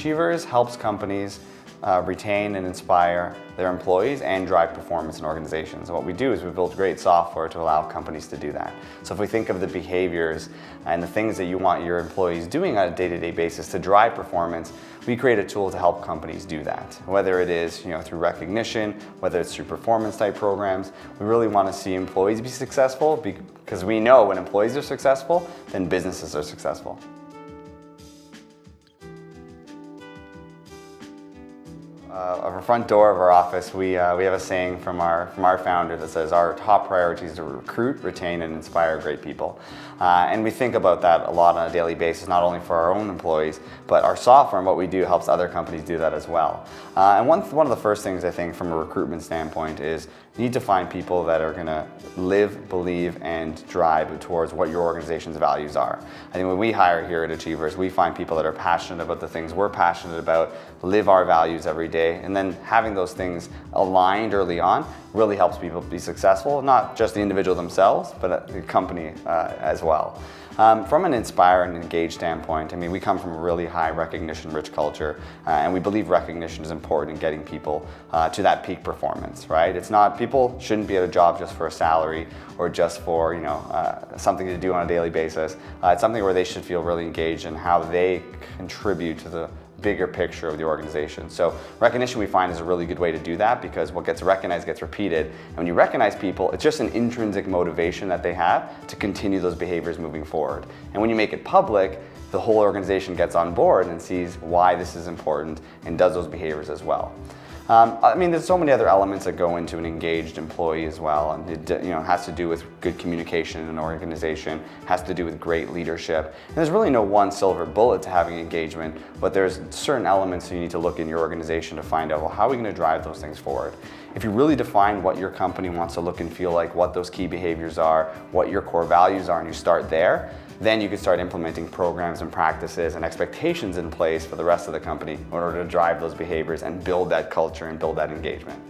Achievers helps companies retain and inspire their employees and drive performance in organizations. And what we do is we build great software to allow companies to do that. So if we think of the behaviors and the things that you want your employees doing on a day-to-day basis to drive performance, we create a tool to help companies do that. Whether it is through recognition, whether it's through performance type programs, we really want to see employees be successful because we know when employees are successful, then businesses are successful. Of our front door of our office, we have a saying from our founder that says our top priority is to recruit, retain, and inspire great people. And we think about that a lot on a daily basis, not only for our own employees, but our software and what we do helps other companies do that as well. And one of the first things I think from a recruitment standpoint is you need to find people that are going to live, believe, and drive towards what your organization's values are. I think when we hire here at Achievers, we find people that are passionate about the things we're passionate about, live our values every day, and then having those things aligned early on really helps people be successful, not just the individual themselves, but the company as well. From an inspire and engage standpoint, I mean, we come from a really high recognition-rich culture, and we believe recognition is important in getting people to that peak performance, right? It's not, people shouldn't be at a job just for a salary or just for, something to do on a daily basis. It's something where they should feel really engaged in how they contribute to the bigger picture of the organization. So recognition we find is a really good way to do that because what gets recognized gets repeated. And when you recognize people, it's just an intrinsic motivation that they have to continue those behaviors moving forward. And when you make it public, the whole organization gets on board and sees why this is important and does those behaviors as well. I mean, there's so many other elements that go into an engaged employee as well, and it has to do with good communication in an organization, has to do with great leadership. And there's really no one silver bullet to having engagement, but there's certain elements that you need to look in your organization to find out, well, how are we going to drive those things forward? If you really define what your company wants to look and feel like, what those key behaviors are, what your core values are, and you start there, then you can start implementing programs and practices and expectations in place for the rest of the company in order to drive those behaviors and build that culture and build that engagement.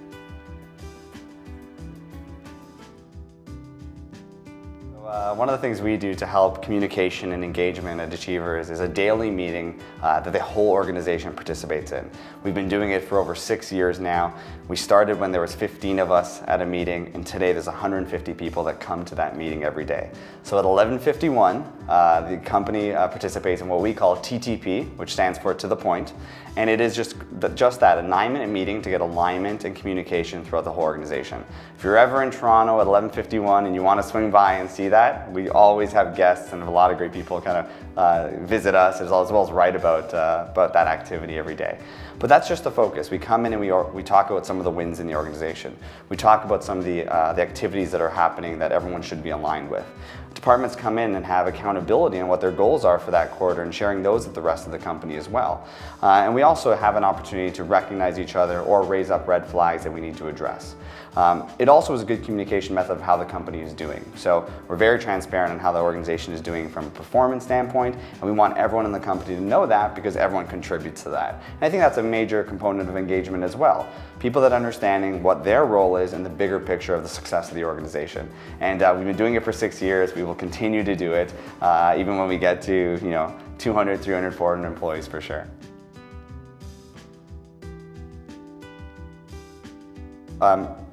One of the things we do to help communication and engagement at Achievers is a daily meeting that the whole organization participates in. We've been doing it for over 6 years now. We started when there was 15 of us at a meeting, and today there's 150 people that come to that meeting every day. So at 11:51, the company participates in what we call TTP, which stands for to the point, and it is just that, a 9-minute meeting to get alignment and communication throughout the whole organization. If you're ever in Toronto at 11:51 and you want to swing by and see that, we always have guests and a lot of great people kind of visit us as well as write about that activity every day. But that's just the focus. We come in and we talk about some of the wins in the organization. We talk about some of the activities that are happening that everyone should be aligned with. Departments come in and have accountability on what their goals are for that quarter and sharing those with the rest of the company as well. And we also have an opportunity to recognize each other or raise up red flags that we need to address. It also is a good communication method of how the company is doing. So we're very transparent on how the organization is doing from a performance standpoint, and we want everyone in the company to know that because everyone contributes to that. And I think that's a major component of engagement as well. People that understanding what their role is in the bigger picture of the success of the organization. And we've been doing it for 6 years. We will continue to do it, even when we get to 200, 300, 400 employees for sure.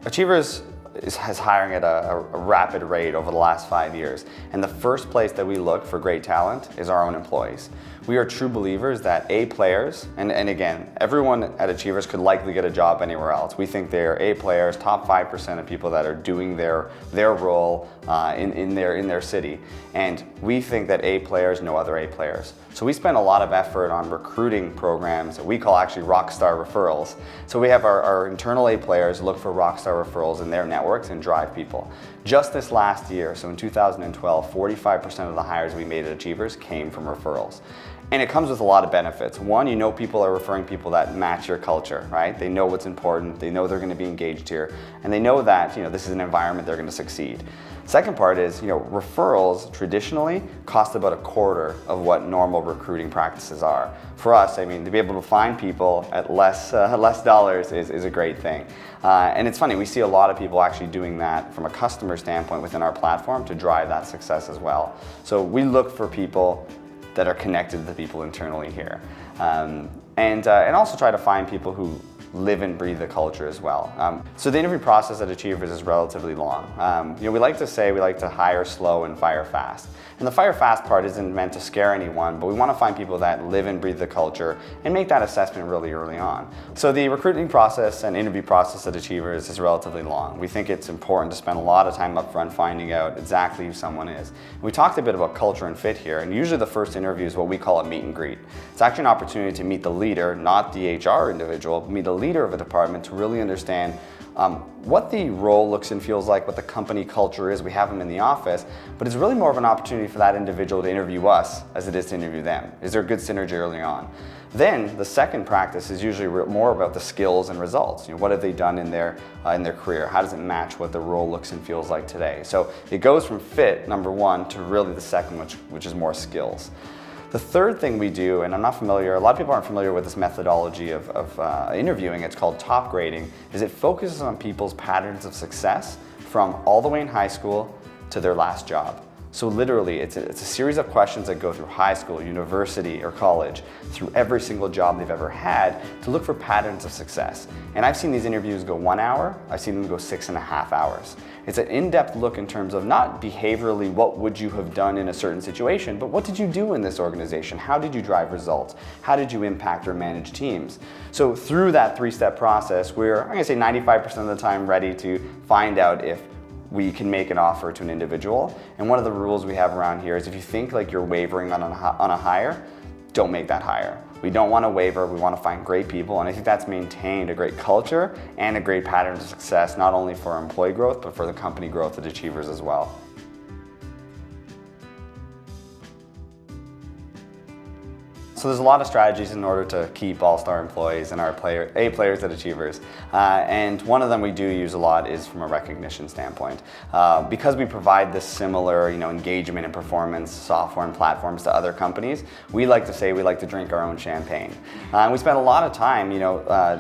Achievers is hiring at a rapid rate over the last 5 years. And the first place that we look for great talent is our own employees. We are true believers that A players, and again, everyone at Achievers could likely get a job anywhere else. We think they're A players, top 5% of people that are doing their role in their city. And we think that A players know other A players. So we spend a lot of effort on recruiting programs that we call actually rockstar referrals. So we have our internal A players look for rockstar referrals in their networks and drive people. Just this last year, so in 2012, 45% of the hires we made at Achievers came from referrals. And it comes with a lot of benefits. One, people are referring people that match your culture, right? They know what's important, they know they're going to be engaged here, and they know that this is an environment they're going to succeed. Second part is, referrals traditionally cost about a quarter of what normal recruiting practices are. For us, I mean, to be able to find people at less dollars is a great thing. And it's funny, we see a lot of people actually doing that from a customer standpoint within our platform to drive that success as well. So we look for people that are connected to the people internally here. and also try to find people who live and breathe the culture as well. So the interview process at Achievers is relatively long. We like to say we like to hire slow and fire fast. And the fire fast part isn't meant to scare anyone, but we want to find people that live and breathe the culture and make that assessment really early on. So the recruiting process and interview process at Achievers is relatively long. We think it's important to spend a lot of time up front finding out exactly who someone is. We talked a bit about culture and fit here, and usually the first interview is what we call a meet and greet. It's actually an opportunity to meet the leader, not the HR individual, but meet the leader of a department to really understand what the role looks and feels like, what the company culture is. We have them in the office, but it's really more of an opportunity for that individual to interview us as it is to interview them. Is there a good synergy early on? Then the second practice is usually more about the skills and results. What have they done in their career? How does it match what the role looks and feels like today? So it goes from fit, number one, to really the second, which is more skills. The third thing we do, and I'm not familiar, a lot of people aren't familiar with this methodology of interviewing, it's called top grading, is it focuses on people's patterns of success from all the way in high school to their last job. So literally, it's a series of questions that go through high school, university, or college, through every single job they've ever had to look for patterns of success. And I've seen these interviews go 1 hour, I've seen them go 6.5 hours. It's an in-depth look in terms of not behaviorally what would you have done in a certain situation, but what did you do in this organization? How did you drive results? How did you impact or manage teams? So through that three-step process, we're, I'm gonna say 95% of the time ready to find out if we can make an offer to an individual. And one of the rules we have around here is if you think like you're wavering on a hire, don't make that hire. We don't want to waver, we want to find great people, and I think that's maintained a great culture and a great pattern of success, not only for employee growth, but for the company growth at Achievers as well. So there's a lot of strategies in order to keep all-star employees and our A players at Achievers. And one of them we do use a lot is from a recognition standpoint. Because we provide this similar engagement and performance software and platforms to other companies, we like to say we like to drink our own champagne. And we spend a lot of time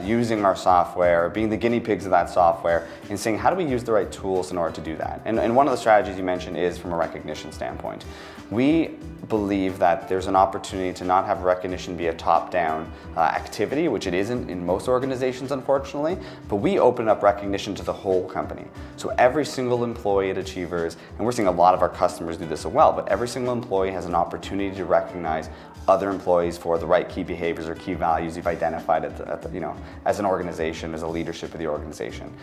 using our software, being the guinea pigs of that software, and saying how do we use the right tools in order to do that. And one of the strategies you mentioned is from a recognition standpoint. We believe that there's an opportunity to not have recognition be a top-down activity, which it isn't in most organizations, unfortunately, but we open up recognition to the whole company. So every single employee at Achievers, and we're seeing a lot of our customers do this as well, but every single employee has an opportunity to recognize other employees for the right key behaviors or key values you've identified as an organization, as a leadership of the organization.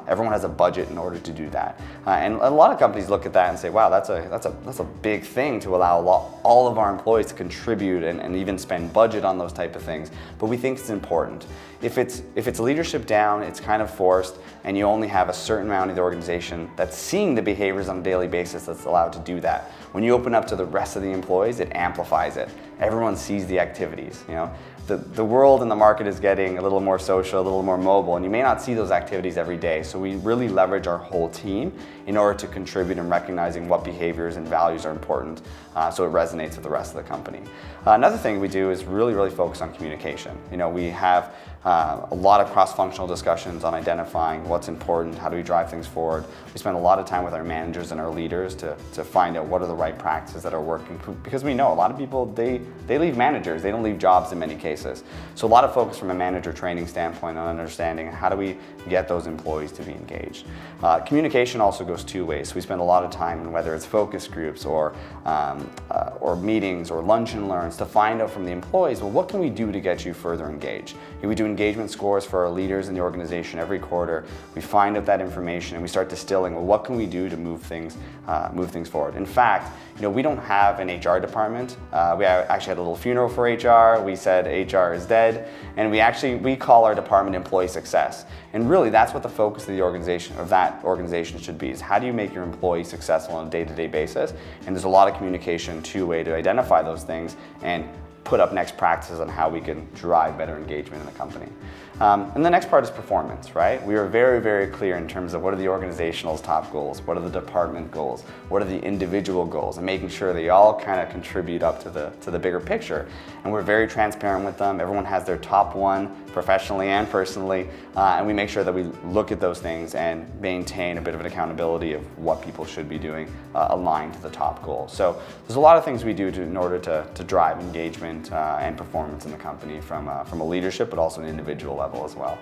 Everyone has a budget in order to do that. And a lot of companies look at that and say, wow, that's a big thing to allow all of our employees to contribute and even spend budget on those type of things. But we think it's important. If it's leadership down, it's kind of forced, and you only have a certain amount of the organization that's seeing the behaviors on a daily basis that's allowed to do that. When you open up to the rest of the employees, it amplifies it. Everyone sees the activities. The world and the market is getting a little more social, a little more mobile, and you may not see those activities every day. So we really leverage our whole team in order to contribute in recognizing what behaviors and values are important so it resonates with the rest of the company. Another thing we do is really focus on communication. We have a lot of cross-functional discussions on identifying what's important, how do we drive things forward. We spend a lot of time with our managers and our leaders to find out what are the right practices that are working, because we know a lot of people, they leave managers, they don't leave jobs in many cases. So a lot of focus from a manager training standpoint on understanding how do we get those employees to be engaged. Communication also goes two ways. So we spend a lot of time in whether it's focus groups or meetings or lunch and learns to find out from the employees, well, what can we do to get you further engaged? We do engagement scores for our leaders in the organization every quarter. We find out that information and we start distilling, well, what can we do to move things forward? In fact, we don't have an HR department. We actually had a little funeral for HR. We said HR is dead, and we call our department employee success. And really, that's what the focus of that organization should be, is how do you make your employees successful on a day-to-day basis? And there's a lot of communication two-way to identify those things and put up next practices on how we can drive better engagement in the company. And the next part is performance, right? We are very, very clear in terms of what are the organizational's top goals, what are the department goals, what are the individual goals, and making sure they all kind of contribute up to the bigger picture. And we're very transparent with them. Everyone has their top one, professionally and personally, and we make sure that we look at those things and maintain a bit of an accountability of what people should be doing aligned to the top goal. So there's a lot of things we do in order to drive engagement and performance in the company from a leadership, but also an individual level as well.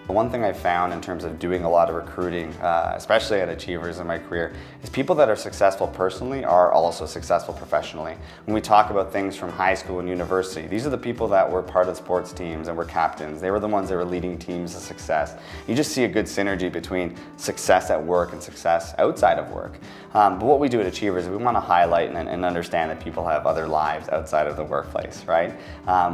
One thing I found in terms of doing a lot of recruiting, especially at Achievers in my career, is people that are successful personally are also successful professionally. When we talk about things from high school and university, these are the people that were part of sports teams and were captains. They were the ones that were leading teams to success. You just see a good synergy between success at work and success outside of work. But what we do at Achievers is we want to highlight and understand that people have other lives outside of the workplace, right?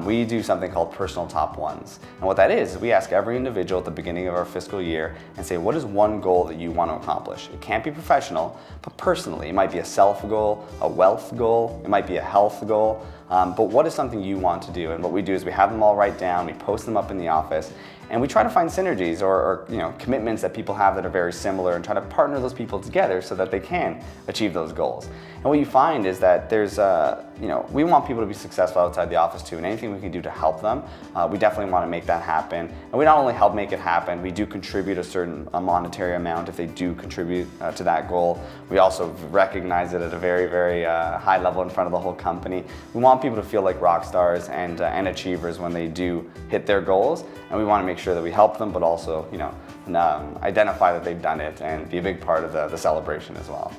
We do something called personal top ones. And what that is we ask every individual at the beginning of our fiscal year and say, what is one goal that you want to accomplish? It can't be professional, but personally. It might be a self goal, a wealth goal, it might be a health goal, but what is something you want to do? And what we do is we have them all write down, we post them up in the office, and we try to find synergies or commitments that people have that are very similar and try to partner those people together so that they can achieve those goals. And what you find is that there's, we want people to be successful outside the office too, and anything we can do to help them, we definitely want to make that happen. And we not only help make it happen, we do contribute a certain monetary amount if they do contribute to that goal. We also recognize it at a very, very high level in front of the whole company. We want people to feel like rock stars and achievers when they do hit their goals, and we want to make sure that we help them, but also, identify that they've done it and be a big part of the celebration as well.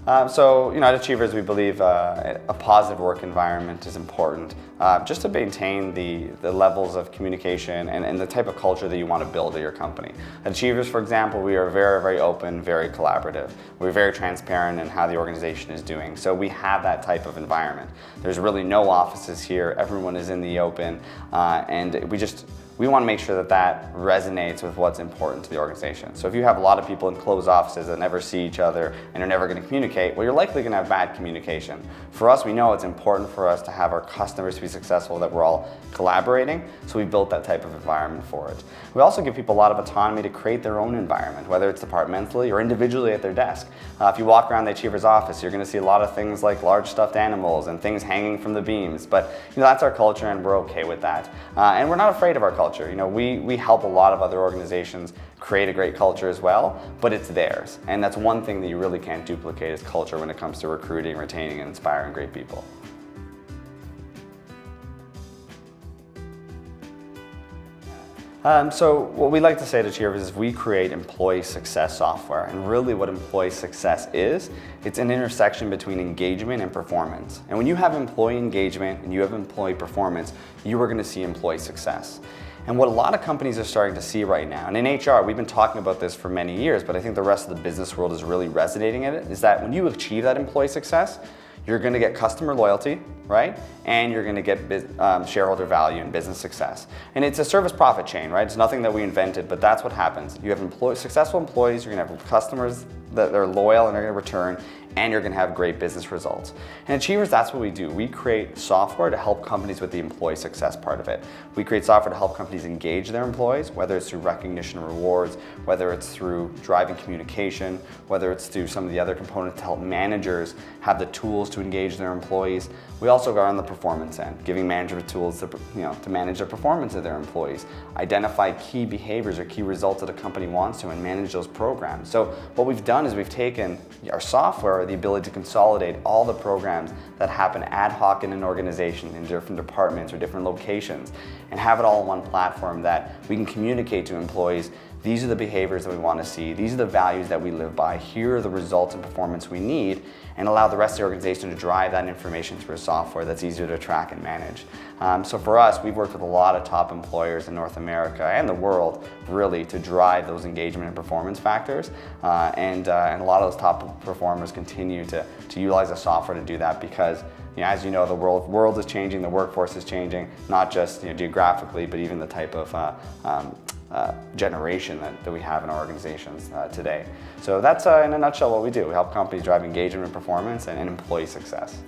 At Achievers, we believe a positive work environment is important just to maintain the levels of communication and the type of culture that you want to build at your company. At Achievers, for example, we are very, very open, very collaborative. We're very transparent in how the organization is doing. So we have that type of environment. There's really no offices here. Everyone is in the open, and we want to make sure that resonates with what's important to the organization. So if you have a lot of people in closed offices that never see each other and are never going to communicate, well, you're likely going to have bad communication. For us, we know it's important for us to have our customers be successful, that we're all collaborating, so we built that type of environment for it. We also give people a lot of autonomy to create their own environment, whether it's departmentally or individually at their desk. If you walk around the Achievers office, you're going to see a lot of things like large stuffed animals and things hanging from the beams, but that's our culture and we're okay with that. And we're not afraid of our culture. We help a lot of other organizations create a great culture as well, but it's theirs. And that's one thing that you really can't duplicate is culture when it comes to recruiting, retaining, and inspiring great people. So what we like to say to Achievers is we create employee success software, and really what employee success is, it's an intersection between engagement and performance. And when you have employee engagement and you have employee performance, you are going to see employee success. And what a lot of companies are starting to see right now, and in HR, we've been talking about this for many years, but I think the rest of the business world is really resonating in it, is that when you achieve that employee success, you're going to get customer loyalty, right? And you're going to get shareholder value and business success. And it's a service profit chain, right? It's nothing that we invented, but that's what happens. You have successful employees, you're going to have customers that are loyal and are going to return, and you're going to have great business results. And Achievers, that's what we do. We create software to help companies with the employee success part of it. We create software to help companies engage their employees, whether it's through recognition and rewards, whether it's through driving communication, whether it's through some of the other components to help managers have the tools to engage their employees. We also go on the performance end, giving management tools to manage the performance of their employees, identify key behaviors or key results that a company wants to, and manage those programs. So what we've done is we've taken our software, the ability to consolidate all the programs that happen ad hoc in an organization in different departments or different locations, and have it all in one platform that we can communicate to employees. These are the behaviors that we want to see. These are the values that we live by. Here are the results and performance we need, and allow the rest of the organization to drive that information through a software that's easier to track and manage. So for us, we've worked with a lot of top employers in North America and the world, really, to drive those engagement and performance factors. And a lot of those top performers continue to utilize the software to do that, because as you know, the world is changing, the workforce is changing, not just geographically, but even the type of generation that we have in our organizations today. So that's in a nutshell what we do. We help companies drive engagement and performance and employee success.